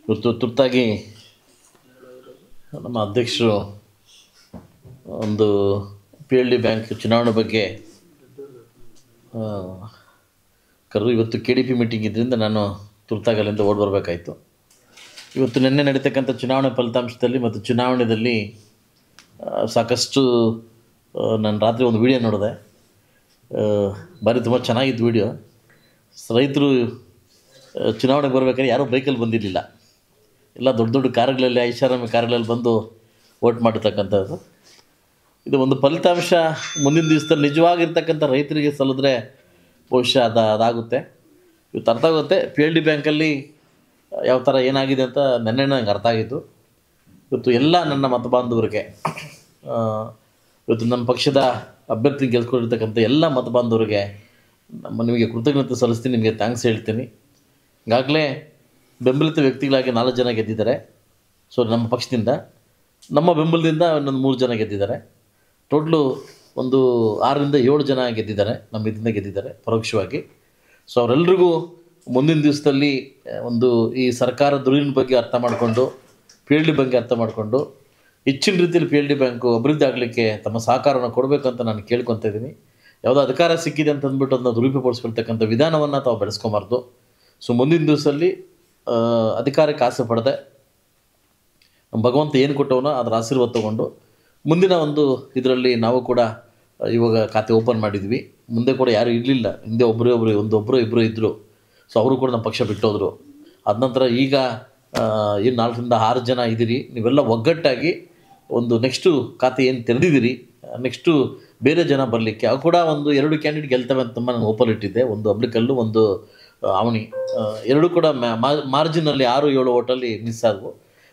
ಇವತ್ತು ತುರ್ತಾಗಿ ನಮ್ಮ ಅಧ್ಯಕ್ಷರು ಒಂದು PLD ಬ್ಯಾಂಕ್ ಚುನಾವಣೆ ಬಗ್ಗೆ ಕರೆದು ಇವತ್ತು KDP ಮೀಟಿಂಗ್ ಇದ್ದರಿಂದ ನಾನು ತುರ್ತಾಗಿ ಅಲ್ಲಿಂದ ಓಡಿ ಬರಬೇಕಾಯಿತು. ಇವತ್ತು ನಿನ್ನೆ ನಡೀತಕ್ಕಂಥ ಚುನಾವಣೆ ಫಲಿತಾಂಶದಲ್ಲಿ ಮತ್ತು ಚುನಾವಣೆಯಲ್ಲಿ ಸಾಕಷ್ಟು ನಾನು ರಾತ್ರಿ ಒಂದು ವಿಡಿಯೋ ನೋಡಿದೆ. ಭಾರಿ ತುಂಬ ಚೆನ್ನಾಗಿತ್ತು ವಿಡಿಯೋ. ರೈತರು ಚುನಾವಣೆಗೆ ಬರಬೇಕಾದ್ರೆ ಯಾರೂ ಬೈಕಲ್ಲಿ ಬಂದಿರಲಿಲ್ಲ, ಎಲ್ಲ ದೊಡ್ಡ ದೊಡ್ಡ ಕಾರುಗಳಲ್ಲಿ, ಐಷಾರಾಮಿ ಕಾರುಗಳಲ್ಲಿ ಬಂದು ವೋಟ್ ಮಾಡಿರ್ತಕ್ಕಂಥದ್ದು. ಇದು ಒಂದು ಫಲಿತಾಂಶ ಮುಂದಿನ ದಿವಸದಲ್ಲಿ ನಿಜವಾಗಿರ್ತಕ್ಕಂಥ ರೈತರಿಗೆ ಸಲ್ಲಿದ್ರೆ ಬಹುಶಃ ಅದಾಗುತ್ತೆ. ಇವತ್ತು ಅರ್ಥ ಆಗುತ್ತೆ PLD ಬ್ಯಾಂಕಲ್ಲಿ ಯಾವ ಥರ ಏನಾಗಿದೆ ಅಂತ ನೆನ್ನೆ ನಂಗೆ ಅರ್ಥ ಆಗಿತ್ತು. ಇವತ್ತು ಎಲ್ಲ ನನ್ನ ಮತ ಬಾಂಧವರಿಗೆ, ಇವತ್ತು ನಮ್ಮ ಪಕ್ಷದ ಅಭ್ಯರ್ಥಿ ಗೆಲ್ಸ್ಕೊಂಡಿರ್ತಕ್ಕಂಥ ಎಲ್ಲ ಮತ ಬಾಂಧವರಿಗೆ ನಿಮಗೆ ಕೃತಜ್ಞತೆ ಸಲ್ಲಿಸ್ತೀನಿ, ನಿಮಗೆ ಥ್ಯಾಂಕ್ಸ್ ಹೇಳ್ತೀನಿ. ಈಗಾಗಲೇ ಬೆಂಬಲಿತ ವ್ಯಕ್ತಿಗಳಾಗಿ 4 ಜನ ಗೆದ್ದಿದ್ದಾರೆ. ಸೊ ನಮ್ಮ ಪಕ್ಷದಿಂದ, ನಮ್ಮ ಬೆಂಬಲದಿಂದ ಇನ್ನೊಂದು 3 ಜನ ಗೆದ್ದಿದ್ದಾರೆ. ಟೋಟ್ಲು ಒಂದು 6 ರಿಂದ 7 ಜನ ಗೆದ್ದಿದ್ದಾರೆ, ನಮ್ಮ ಇದರಿಂದ ಗೆದ್ದಿದ್ದಾರೆ ಪರೋಕ್ಷವಾಗಿ. ಸೊ ಅವರೆಲ್ಲರಿಗೂ ಮುಂದಿನ ದಿವಸದಲ್ಲಿ ಒಂದು ಈ ಸರ್ಕಾರ ದುರಿನ ಬಗ್ಗೆ ಅರ್ಥ ಮಾಡಿಕೊಂಡು, PLD ಬಗ್ಗೆ ಅರ್ಥ ಮಾಡಿಕೊಂಡು ಹೆಚ್ಚಿನ ರೀತಿಯಲ್ಲಿ PLD ಬ್ಯಾಂಕು ಅಭಿವೃದ್ಧಿ ಆಗಲಿಕ್ಕೆ ತಮ್ಮ ಸಹಕಾರವನ್ನು ಕೊಡಬೇಕು ಅಂತ ನಾನು ಕೇಳ್ಕೊತಾ ಇದ್ದೀನಿ. ಯಾವುದೋ ಅಧಿಕಾರ ಸಿಕ್ಕಿದೆ ಅಂತ ಅಂದ್ಬಿಟ್ಟು ಅದನ್ನ ದುರುಪಯೋಗಪಡಿಸ್ಕೊಳ್ತಕ್ಕಂಥ ವಿಧಾನವನ್ನು ತಾವು ಬೆಳೆಸ್ಕೊಬಾರ್ದು. ಸೊ ಮುಂದಿನ ದಿವಸದಲ್ಲಿ ಅಧಿಕಾರಕ್ಕೆ ಆಸೆ ಪಡದೆ ನಮ್ಮ ಭಗವಂತ ಏನು ಕೊಟ್ಟವನೋ ಅದರ ಆಶೀರ್ವಾದ ತೊಗೊಂಡು ಮುಂದಿನ ಒಂದು ಇದರಲ್ಲಿ ನಾವು ಕೂಡ ಇವಾಗ ಖಾತೆ ಓಪನ್ ಮಾಡಿದ್ವಿ. ಮುಂದೆ ಕೂಡ ಯಾರೂ ಇರಲಿಲ್ಲ, ಹಿಂದೆ ಒಬ್ಬರು ಇಬ್ಬರು ಇದ್ದರು. ಸೊ ಅವರು ಕೂಡ ನಮ್ಮ ಪಕ್ಷ ಬಿಟ್ಟೋದ್ರು. ಅದ ನಂತರ ಈಗ ಏನು 4 ರಿಂದ 6 ಜನ ಇದ್ದೀರಿ, ನೀವೆಲ್ಲ ಒಗ್ಗಟ್ಟಾಗಿ ಒಂದು ನೆಕ್ಸ್ಟು ಖಾತೆ ಏನು ತೆರೆದಿದ್ದೀರಿ, ನೆಕ್ಸ್ಟು ಬೇರೆ ಜನ ಬರಲಿಕ್ಕೆ ಅವು ಕೂಡ ಒಂದು 2 ಕ್ಯಾಂಡಿಡೇಟ್ ಗೆಲ್ತವೆ ಅಂತ ತುಂಬ ನಾನು ಓಪನ್ ಇಟ್ಟಿದ್ದೆ. ಒಂದು ಅಬ್ಲಿಕಲ್ಲು, ಒಂದು ಅವನಿ, ಎರಡೂ ಕೂಡ ಮಾರ್ಜಿನಲ್ಲಿ 6-7 ಓಟಲ್ಲಿ ಮಿಸ್ ಆದವು.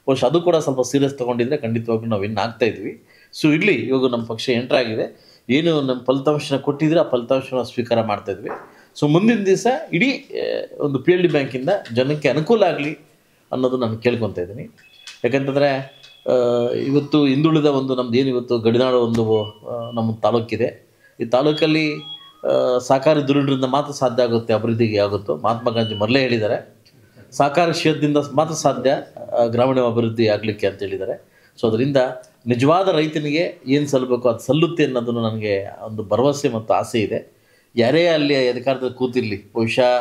ಬಹುಶಃ ಅದು ಕೂಡ ಸ್ವಲ್ಪ ಸೀರಿಯಸ್ ತೊಗೊಂಡಿದ್ರೆ ಖಂಡಿತವಾಗ್ಲೂ ನಾವು ವಿನ್ ಆಗ್ತಾಯಿದ್ವಿ. ಸೊ ಇರಲಿ, ಇವಾಗ ನಮ್ಮ ಪಕ್ಷ ಎಂಟ್ರ್ ಆಗಿದೆ. ಏನು ನಮ್ಮ ಫಲಿತಾಂಶನ ಕೊಟ್ಟಿದ್ರೆ ಆ ಫಲಿತಾಂಶನ ಸ್ವೀಕಾರ ಮಾಡ್ತಾಯಿದ್ವಿ. ಸೊ ಮುಂದಿನ ದಿವಸ ಇಡೀ ಒಂದು PLD ಬ್ಯಾಂಕಿಂದ ಜನಕ್ಕೆ ಅನುಕೂಲ ಆಗಲಿ ಅನ್ನೋದು ನಾನು ಕೇಳ್ಕೊತಾ ಇದ್ದೀನಿ. ಯಾಕಂತಂದರೆ ಇವತ್ತು ಹಿಂದುಳಿದ ಒಂದು ನಮ್ಮದು ಏನು ಇವತ್ತು ಗಡಿನಾಡು ಒಂದು ನಮ್ಮ ತಾಲೂಕಿದೆ. ಈ ತಾಲೂಕಲ್ಲಿ ಸಹಕಾರಿ ಧುರೀಣರಿಂದ ಮಾತ್ರ ಸಾಧ್ಯ ಆಗುತ್ತೆ, ಅಭಿವೃದ್ಧಿಗೆ ಆಗುತ್ತೋ. ಮಹಾತ್ಮ ಗಾಂಧಿ ಮೊದಲೇ ಹೇಳಿದ್ದಾರೆ, ಸಹಕಾರ ಕ್ಷೇತ್ರದಿಂದ ಮಾತ್ರ ಸಾಧ್ಯ ಗ್ರಾಮೀಣ ಅಭಿವೃದ್ಧಿ ಆಗಲಿಕ್ಕೆ ಅಂತ ಹೇಳಿದ್ದಾರೆ. ಸೊ ಅದರಿಂದ ನಿಜವಾದ ರೈತನಿಗೆ ಏನು ಸಲ್ಲಬೇಕು ಅದು ಸಲ್ಲುತ್ತೆ ಅನ್ನೋದನ್ನು ನನಗೆ ಒಂದು ಭರವಸೆ ಮತ್ತು ಆಸೆ ಇದೆ. ಯಾರೇ ಅಲ್ಲಿ ಅಧಿಕಾರದಲ್ಲಿ ಕೂತಿರಲಿ, ಬಹುಶಃ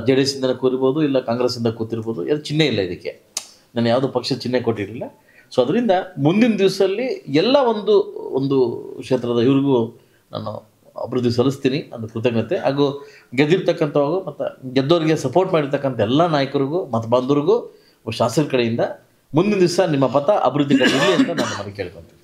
JDS ಇಂದ ಕೂತಿರ್ಬೋದು, ಇಲ್ಲ ಕಾಂಗ್ರೆಸ್ಸಿಂದ ಕೂತಿರ್ಬೋದು, ಅದು ಚಿಹ್ನೆ ಇಲ್ಲ ಇದಕ್ಕೆ. ನಾನು ಯಾವುದೋ ಪಕ್ಷ ಚಿಹ್ನೆ ಕೊಟ್ಟಿರಲಿಲ್ಲ. ಸೊ ಅದರಿಂದ ಮುಂದಿನ ದಿವಸದಲ್ಲಿ ಎಲ್ಲ ಒಂದು ಕ್ಷೇತ್ರದ ಇವ್ರಿಗೂ ನಾನು ಅಭಿವೃದ್ಧಿ ಸಲ್ಲಿಸ್ತೀನಿ ಅಂತ ಕೃತಜ್ಞತೆ. ಹಾಗೂ ಗೆದ್ದಿರ್ತಕ್ಕಂಥವು ಮತ್ತು ಗೆದ್ದವರಿಗೆ ಸಪೋರ್ಟ್ ಮಾಡಿರ್ತಕ್ಕಂಥ ಎಲ್ಲ ನಾಯಕರಿಗೂ ಮತ್ತು ಬಾಂಧವರಿಗೂ ಶಾಸಕರ ಕಡೆಯಿಂದ ಮುಂದಿನ ದಿವಸ ನಿಮ್ಮ ಪಥ ಅಭಿವೃದ್ಧಿ ಕಡೆ ಇರಲಿ ಅಂತ ನಾನು ಕೇಳ್ಕೊತೀನಿ.